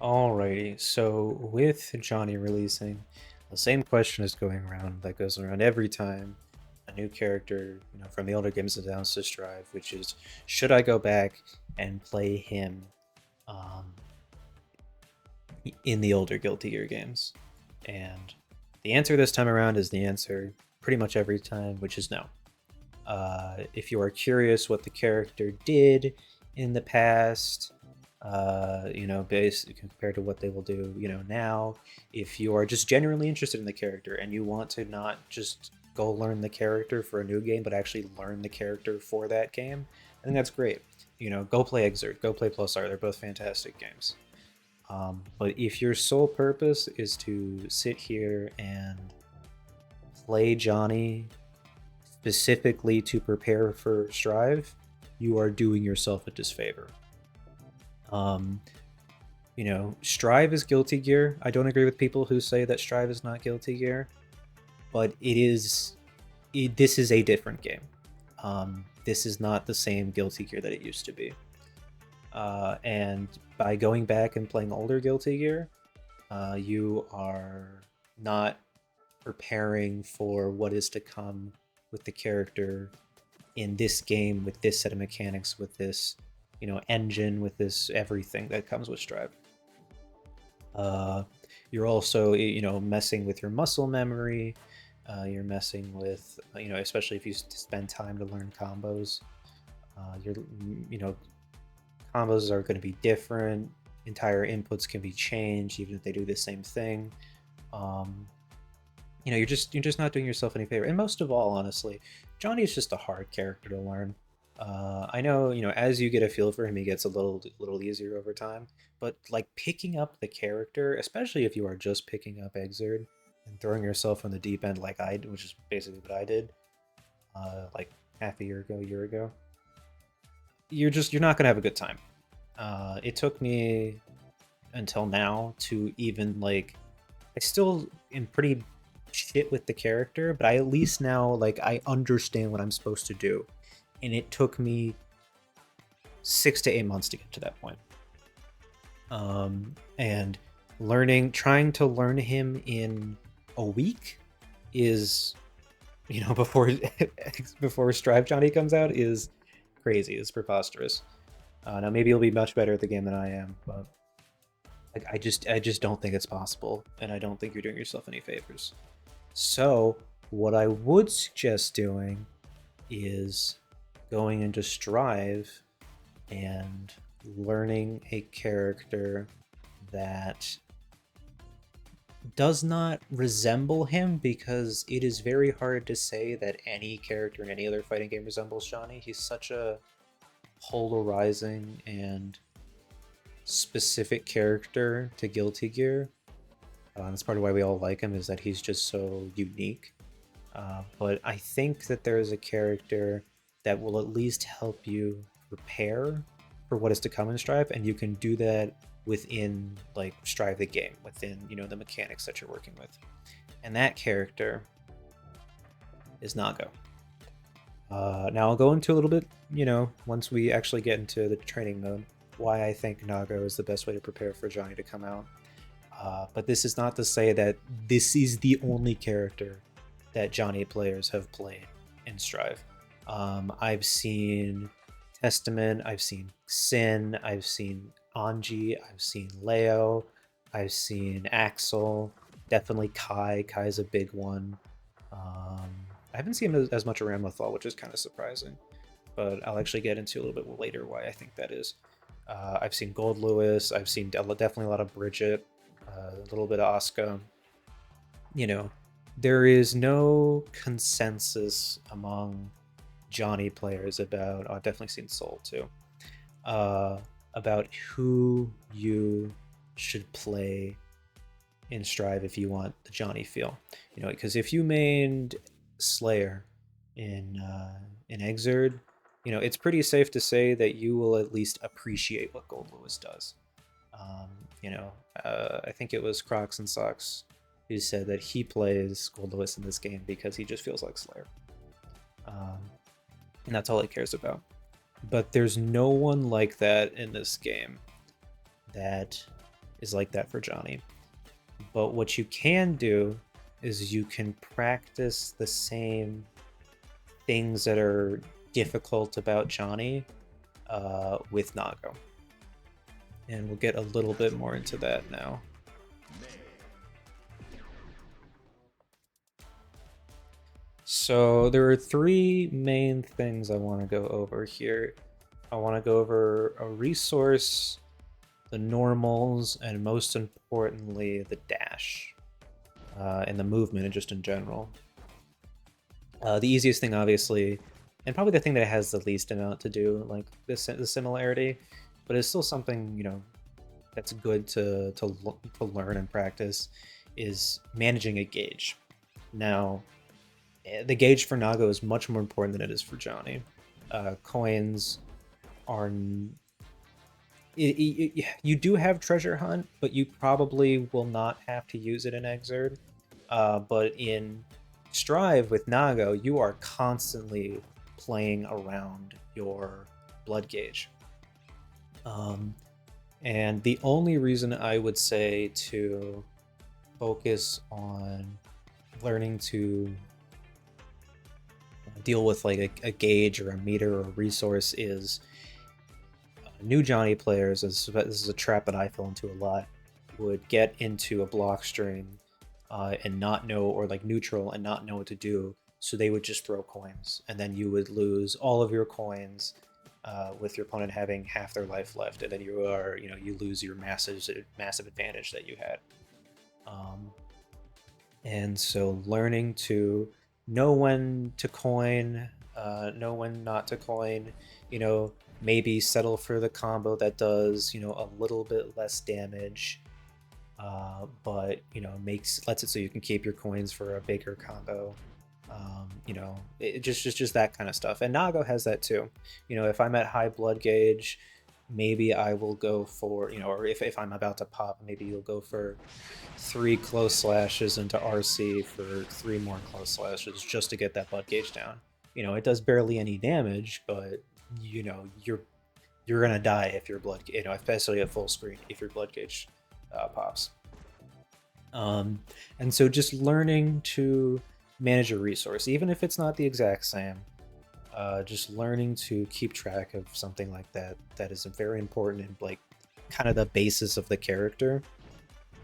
Alrighty, so with Johnny releasing, the same question is going around that goes around every time a new character, from the older games is announced to Strive, which is, should I go back and play him um, in the older Guilty Gear games? And the answer this time around is the answer pretty much every time, which is no. If you are curious what the character did in the past, based compared to what they will do, now, if you are just genuinely interested in the character and you want to not just go learn the character for a new game, but actually learn the character for that game, I think that's great. Go play Exert, go play Plus R. They're both fantastic games. But if your sole purpose is to sit here and play Johnny specifically to prepare for Strive, you are doing yourself a disfavor. Um, Strive is Guilty Gear. I don't agree with people who say that Strive is not Guilty Gear, but it is. This is a different game. This is not the same Guilty Gear that it used to be. And by going back and playing older Guilty Gear, you are not preparing for what is to come with the character in this game, with this set of mechanics, with this engine, with this everything that comes with Strive. uh, you're also messing with your muscle memory. You're messing with especially if you spend time to learn combos. You're you know Combos are going to be different. Entire inputs can be changed even if they do the same thing. um, you're just not doing yourself any favor. And most of all, honestly, Johnny is just a hard character to learn. I know, as you get a feel for him, he gets a little easier over time. But like picking up the character, especially if you are just picking up Exerd and throwing yourself on the deep end like I did, which is basically what I did, like half a year ago, you're not gonna have a good time. It took me until now to even like I still am pretty shit with the character, but I at least now like I understand what I'm supposed to do. And it took me 6 to 8 months to get to that point. And trying to learn him in a week is, before before Strive Johnny comes out is crazy. It's preposterous. Now maybe he'll be much better at the game than I am, but like I just don't think it's possible, and I don't think you're doing yourself any favors. So what I would suggest doing is going into Strive and learning a character that does not resemble him, because it is very hard to say that any character in any other fighting game resembles Johnny. He's such a polarizing and specific character to Guilty Gear. That's part of why we all like him, is that he's just so unique. But I think that there is a character that will at least help you prepare for what is to come in Strive, and you can do that within like Strive the game, within the mechanics that you're working with. And that character is Nago. Now I'll go into a little bit, once we actually get into the training mode, why I think Nago is the best way to prepare for Johnny to come out. But this is not to say that this is the only character that Johnny players have played in Strive. I've seen Testament, I've seen Sin, I've seen Anji, I've seen Leo, I've seen Axel, definitely Kai. Kai's a big one. I haven't seen him as much around Lethal, which is kind of surprising, but I'll actually get into a little bit later why I think that is. I've seen Gold Lewis, I've seen definitely a lot of Bridget, a little bit of Asuka. There is no consensus among Johnny players about. Oh, I've definitely seen Soul too. About who you should play in Strive if you want the Johnny feel. Because if you mained Slayer in Exerd, it's pretty safe to say that you will at least appreciate what Gold Lewis does. I think it was Crocs and Socks who said that he plays Gold Lewis in this game because he just feels like Slayer. And that's all he cares about. But there's no one like that in this game that is like that for Johnny. But what you can do is you can practice the same things that are difficult about Johnny with Nago. And we'll get a little bit more into that now. So there are three main things I want to go over here. I want to go over a resource, the normals, and most importantly, the dash. And the movement, and just in general. The easiest thing, obviously, and probably the thing that has the least amount to do, like the similarity, but it's still something, you know, that's good to learn and practice, is managing a gauge. Now, the gauge for Nago is much more important than it is for Johnny. Coins are... you do have Treasure Hunt, but you probably will not have to use it in Exerd. But in Strive with Nago, you are constantly playing around your blood gauge. And the only reason I would say to focus on learning to deal with like a gauge or a meter or a resource is new Johnny players, this is a trap that I fell into a lot, would get into a block string and not know, or like neutral and not know what to do, so they would just throw coins, and then you would lose all of your coins with your opponent having half their life left, and then you lose your massive advantage that you had. And so learning to know when to coin, know when not to coin, maybe settle for the combo that does, a little bit less damage, but lets it so you can keep your coins for a bigger combo. Just that kind of stuff. And Nago has that too. If I'm at high blood gauge, maybe I will go for, or if I'm about to pop, maybe you'll go for 3 close slashes into RC for 3 more close slashes just to get that blood gauge down. It does barely any damage, but you're gonna die if your blood, especially at full screen, if your blood gauge pops. And so just learning to manage a resource, even if it's not the exact same, just learning to keep track of something like that is very important and like kind of the basis of the character.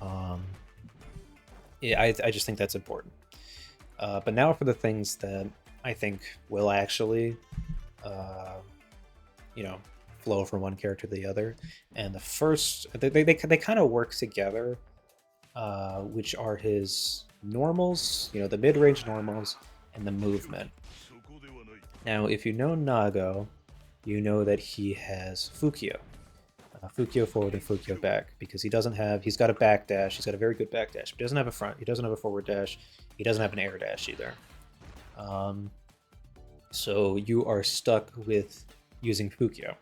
I just think that's important. But now for the things that I think will actually flow from one character to the other. And the first, they kind of work together, which are his normals, the mid-range normals, and the movement. Now, if you know Nago, you know that he has Fukio. Fukio forward and Fukio back, because he's got a back dash, he's got a very good back dash, but he doesn't have a front, he doesn't have a forward dash, he doesn't have an air dash either. So you are stuck with using Fukio,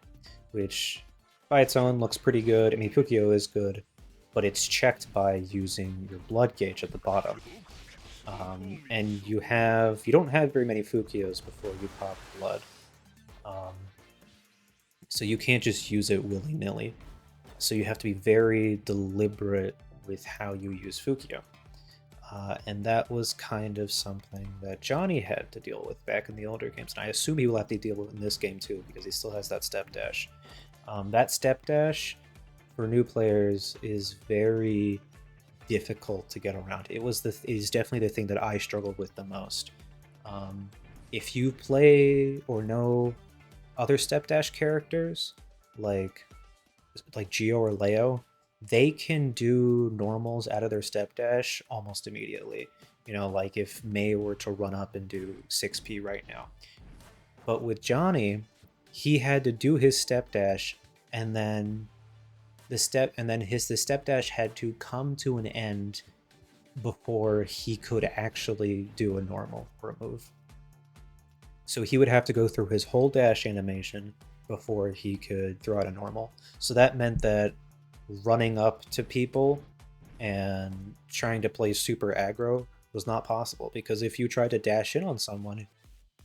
which by its own looks pretty good. I mean, Fukio is good, but it's checked by using your blood gauge at the bottom. And you don't have very many Fukios before you pop blood. So you can't just use it willy-nilly. So you have to be very deliberate with how you use Fukio. And that was kind of something that Johnny had to deal with back in the older games. And I assume he will have to deal with in this game too, because he still has that step dash. That step dash for new players is very difficult to get around. It is definitely the thing that I struggled with the most. If you play or know other step dash characters like Gio or Leo, they can do normals out of their step dash almost immediately. Like if Mei were to run up and do 6p right now. But with Johnny, he had to do his step dash, and then the step dash had to come to an end before he could actually do a normal or a move. So he would have to go through his whole dash animation before he could throw out a normal. So that meant that running up to people and trying to play super aggro was not possible, because if you tried to dash in on someone,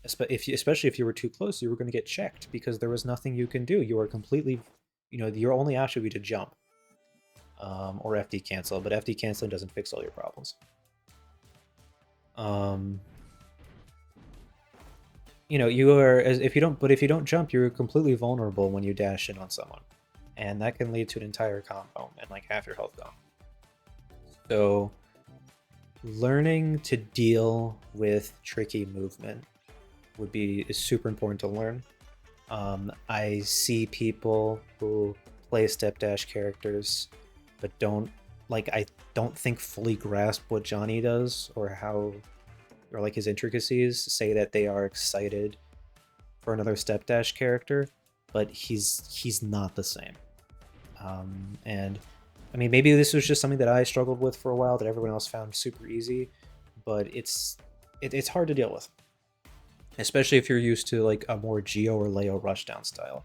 especially if you were too close, you were going to get checked, because there was nothing you can do. You were completely, your only option would be to jump. or FD cancel, but FD canceling doesn't fix all your problems. You know, if you don't jump, you're completely vulnerable when you dash in on someone, and that can lead to an entire combo and like half your health gone. So learning to deal with tricky movement is super important to learn. I see people who play step dash characters but I don't think fully grasp what Johnny does or like his intricacies, say that they are excited for another step dash character, but he's not the same. And I mean, maybe this was just something that I struggled with for a while that everyone else found super easy, but it's hard to deal with, especially if you're used to like a more Geo or Leo rushdown style.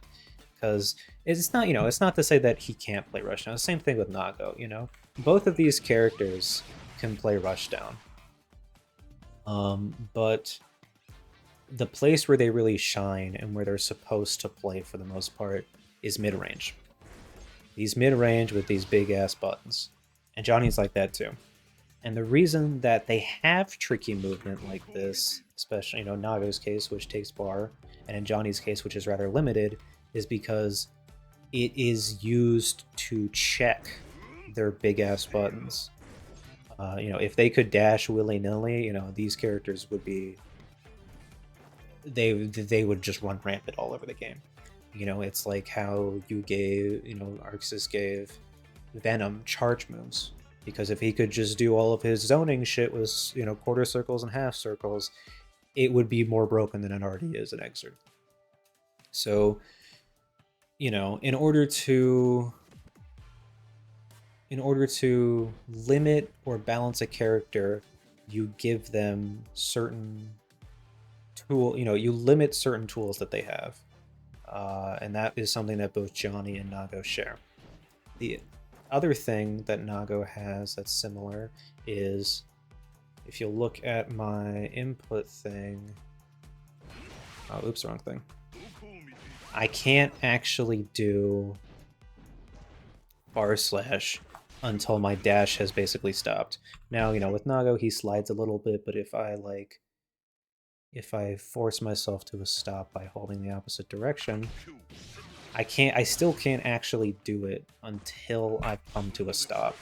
Because it's not, it's not to say that he can't play rushdown. The same thing with Nago, both of these characters can play rushdown. But the place where they really shine and where they're supposed to play for the most part is mid-range. These mid-range with these big-ass buttons. And Johnny's like that too. And the reason that they have tricky movement like this, especially, Nago's case, which takes bar, and in Johnny's case, which is rather limited, is because it is used to check their big-ass buttons. If they could dash willy-nilly, these characters would be... They would just run rampant all over the game. It's like how you gave, Arxis gave Venom charge moves. Because if he could just do all of his zoning shit with, quarter circles and half circles, it would be more broken than it already is in Exert. So, in order to limit or balance a character, you give them certain you limit certain tools that they have. And that is something that both Johnny and Nago share. The other thing that Nago has that's similar is, if you look at my input thing... Oh, oops, wrong thing. I can't actually do bar slash until my dash has basically stopped. Now, with Nago, he slides a little bit, but if I force myself to a stop by holding the opposite direction, I still can't actually do it until I come to a stop.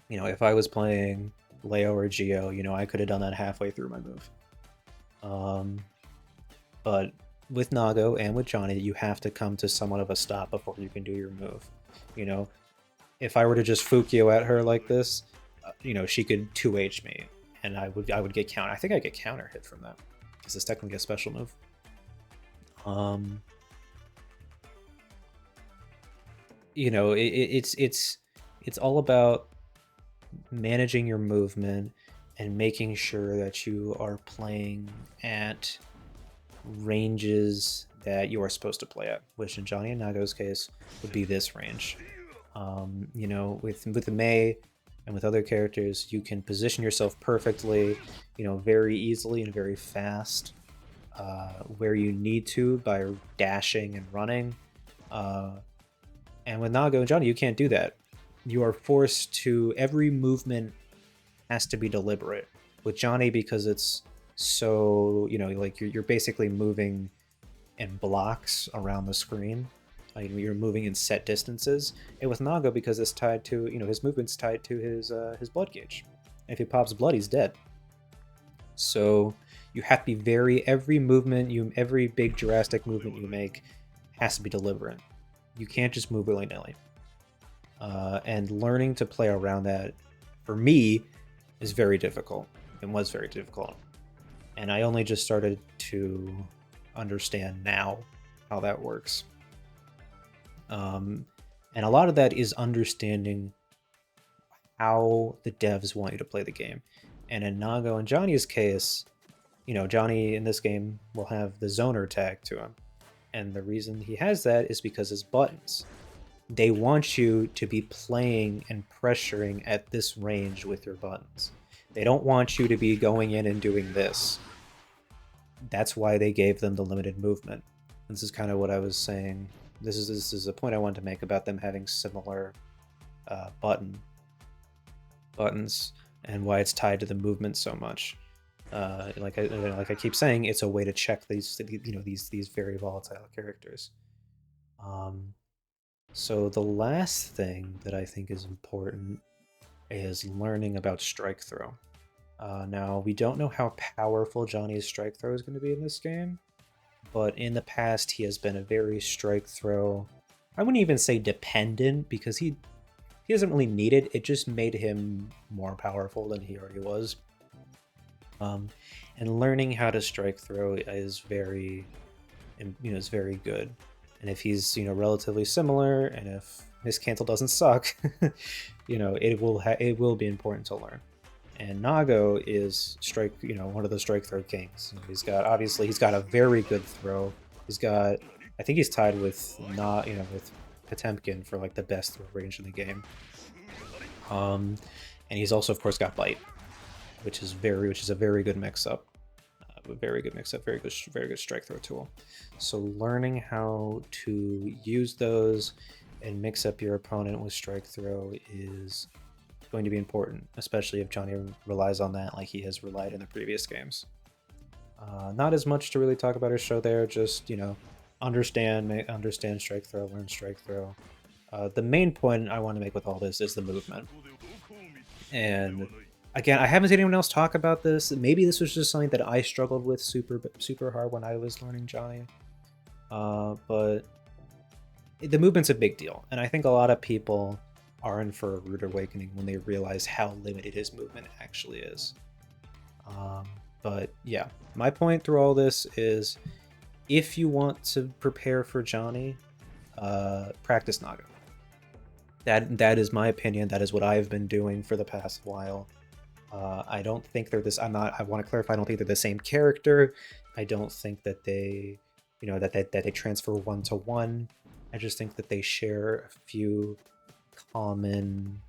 If I was playing Leo or Geo, I could have done that halfway through my move. But with Nago and with Johnny, you have to come to somewhat of a stop before you can do your move. If I were to just Fukio at her like this, she could 2H me, and I would get counter. I think I get counter hit from that, because it's technically a special move. It's all about managing your movement and making sure that you are playing at ranges that you are supposed to play at, which in Johnny and Nago's case would be this range. With the Mei and with other characters, you can position yourself perfectly, very easily and very fast, where you need to by dashing and running. And with Nago and Johnny, you can't do that. You are forced to... Every movement has to be deliberate. With Johnny, because it's so... like you're basically moving in blocks around the screen. You're moving in set distances. And with Nago, because it's tied to... his movement's tied to his blood gauge. And if he pops blood, he's dead. So you have to be every big drastic movement you make has to be deliberate. You can't just move willy-nilly. And learning to play around that, for me, is very difficult. It was very difficult. And I only just started to understand now how that works. And a lot of that is understanding how the devs want you to play the game. And in Nago and Johnny's case, Johnny in this game will have the zoner tag to him. And the reason he has that is because his buttons. They want you to be playing and pressuring at this range with your buttons. They don't want you to be going in and doing this. That's why they gave them the limited movement. This is kind of what I was saying. This is a point I wanted to make about them having similar buttons and why it's tied to the movement so much. Like I keep saying, it's a way to check these these very volatile characters. So the last thing that I think is important is learning about strike throw. Now, we don't know how powerful Johnny's strike throw is going to be in this game, but in the past he has been a very strike throw. I wouldn't even say dependent, because he doesn't really need it. It just made him more powerful than he already was. And learning how to strike throw is very, is very good. And if he's relatively similar, and if Miss Cancel doesn't suck, it will be important to learn. And Nago is one of the strike throw kings. He's got a very good throw. I think he's tied with with Potemkin for like the best throw range in the game. And he's also of course got bite, which is a very good mix-up. Very good strike throw tool. So learning how to use those and mix up your opponent with strike throw is going to be important, especially if Johnny relies on that like he has relied in the previous games. Not as much to really talk about or show there, just understand strike throw, learn strike throw. The main point I want to make with all this is the movement. And again, I haven't seen anyone else talk about this. Maybe this was just something that I struggled with super hard when I was learning Johnny. But the movement's a big deal, and I think a lot of people are in for a rude awakening when they realize how limited his movement actually is. But yeah, my point through all this is, if you want to prepare for Johnny, practice Nago. That is my opinion. That is what I've been doing for the past while. I don't think they're this. I want to clarify. I don't think they're the same character. I don't think that they, that they transfer 1-to-1. I just think that they share a few common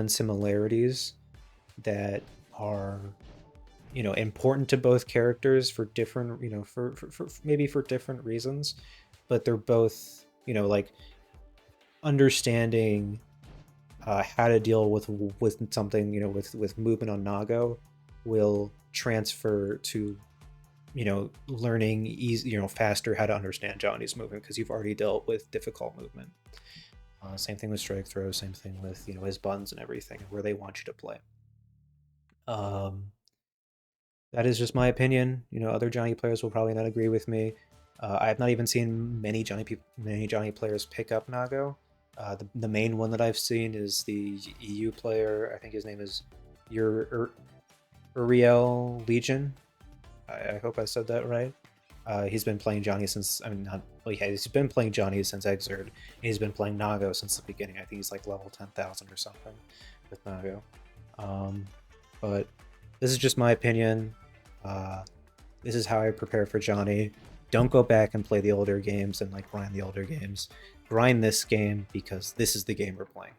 similarities that are important to both characters for different for maybe for different reasons, but they're both like understanding how to deal with something with movement on Nago will transfer to learning faster how to understand Johnny's movement, because you've already dealt with difficult movement. Same thing with strike throw, same thing with his buttons and everything, where they want you to play. That is just my opinion. Other Johnny players will probably not agree with me. I have not even seen many Johnny players pick up Nago. The main one that I've seen is the EU player. I think his name is Uriel Legion. I hope I said that right. He's been playing Johnny since, he's been playing Johnny since Exerd. And he's been playing Nago since the beginning. I think he's like level 10,000 or something with Nago. But this is just my opinion. This is how I prepare for Johnny. Don't go back and play the older games and like grind the older games. Grind this game because this is the game we're playing.